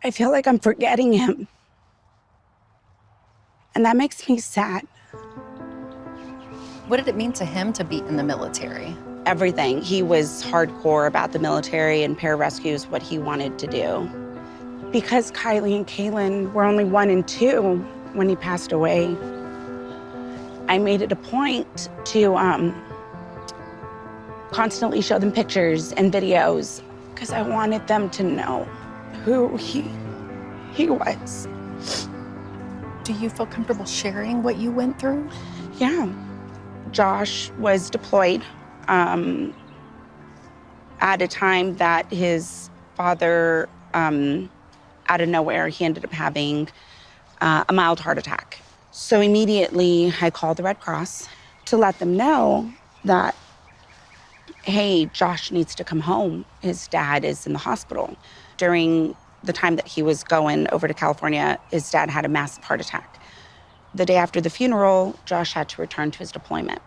I feel like I'm forgetting him. And that makes me sad. What did it mean to him to be in the military? Everything. He was hardcore about the military, and pararescue is what he wanted to do. Because Kylie and Kaylin were only 1 and 2 when he passed away, I made it a point to constantly show them pictures and videos because I wanted them to know who he was. Do you feel comfortable sharing what you went through? Yeah. Josh was deployed at a time that his father, out of nowhere, he ended up having a mild heart attack. So immediately I called the Red Cross to let them know that, hey, Josh needs to come home. His dad is in the hospital. During the time that he was going over to California, his dad had a massive heart attack. The day after the funeral, Josh had to return to his deployment.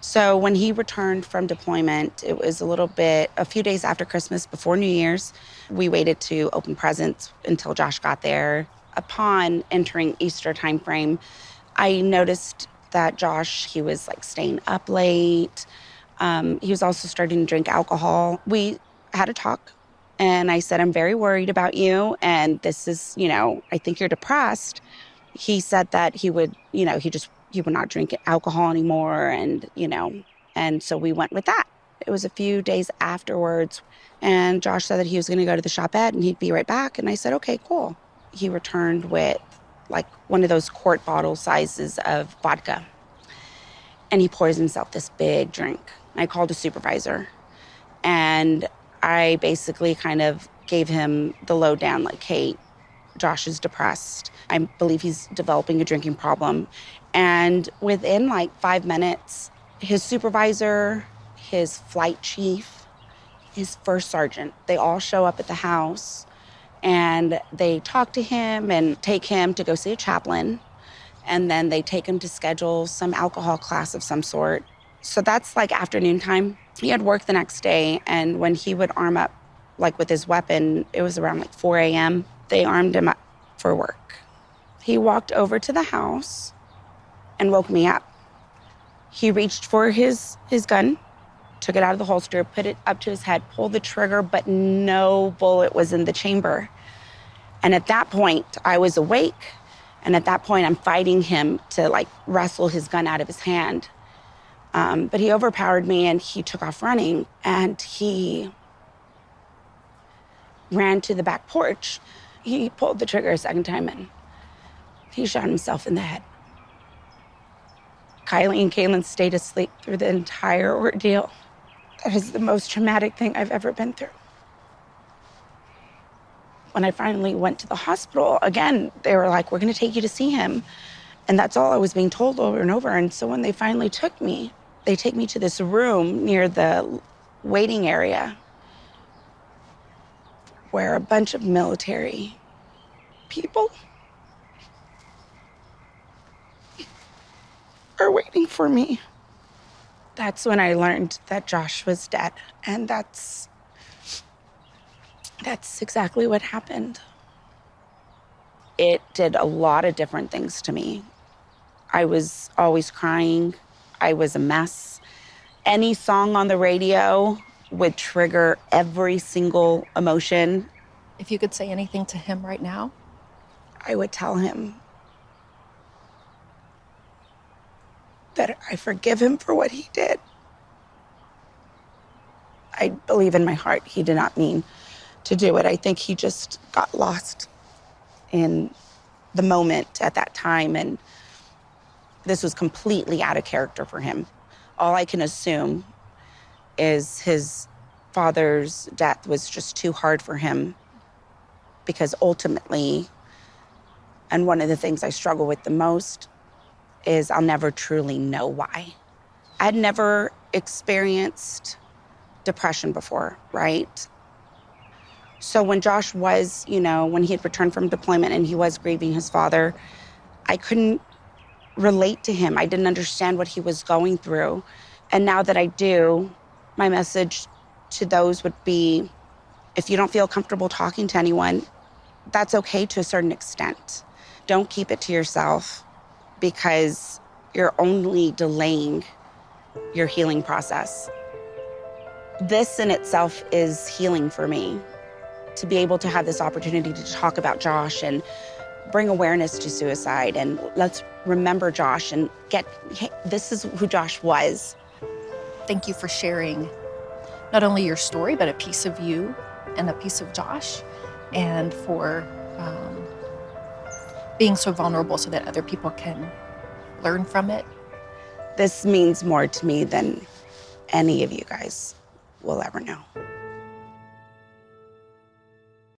So when he returned from deployment, it was a few days after Christmas, before New Year's. We waited to open presents until Josh got there. Upon entering Easter timeframe, I noticed that Josh, he was like staying up late. He was also starting to drink alcohol. We had a talk, and I said, I'm very worried about you, and this is, I think you're depressed. He said that he would not drink alcohol anymore, and so we went with that. It was a few days afterwards, and Josh said that he was going to go to the shop and he'd be right back, and I said, okay, cool. He returned with like one of those quart bottle sizes of vodka, and he pours himself this big drink. I called a supervisor, and I basically kind of gave him the lowdown, like, hey, Josh is depressed. I believe he's developing a drinking problem. And within like 5 minutes, his supervisor, his flight chief, his first sergeant, they all show up at the house, and they talk to him and take him to go see a chaplain. And then they take him to schedule some alcohol class of some sort. So that's like afternoon time. He had work the next day, and when he would arm up like with his weapon, it was around like 4 a.m. They armed him up for work. He walked over to the house and woke me up. He reached for his gun, took it out of the holster, put it up to his head, pulled the trigger, but no bullet was in the chamber. And at that point, I was awake. And at that point, I'm fighting him to like wrestle his gun out of his hand. But he overpowered me, and he took off running, and he ran to the back porch. He pulled the trigger a second time, and he shot himself in the head. Kylie and Kaylin stayed asleep through the entire ordeal. That is the most traumatic thing I've ever been through. When I finally went to the hospital, again, they were like, we're going to take you to see him. And that's all I was being told over and over. And so when they finally took me, they take me to this room near the waiting area where a bunch of military people are waiting for me. That's when I learned that Josh was dead. And that's exactly what happened. It did a lot of different things to me. I was always crying. I was a mess. Any song on the radio would trigger every single emotion. If you could say anything to him right now? I would tell him that I forgive him for what he did. I believe in my heart he did not mean to do it. I think he just got lost in the moment at that time, and this was completely out of character for him. All I can assume is his father's death was just too hard for him, because ultimately, and one of the things I struggle with the most is I'll never truly know why. I'd never experienced depression before, right? So when Josh was, when he had returned from deployment and he was grieving his father, I couldn't relate to him. I didn't understand what he was going through. And now that I do, my message to those would be, if you don't feel comfortable talking to anyone, that's okay to a certain extent. Don't keep it to yourself because you're only delaying your healing process. This in itself is healing for me, to be able to have this opportunity to talk about Josh and bring awareness to suicide. And let's remember Josh and hey, this is who Josh was. Thank you for sharing not only your story, but a piece of you and a piece of Josh, and for being so vulnerable so that other people can learn from it. This means more to me than any of you guys will ever know.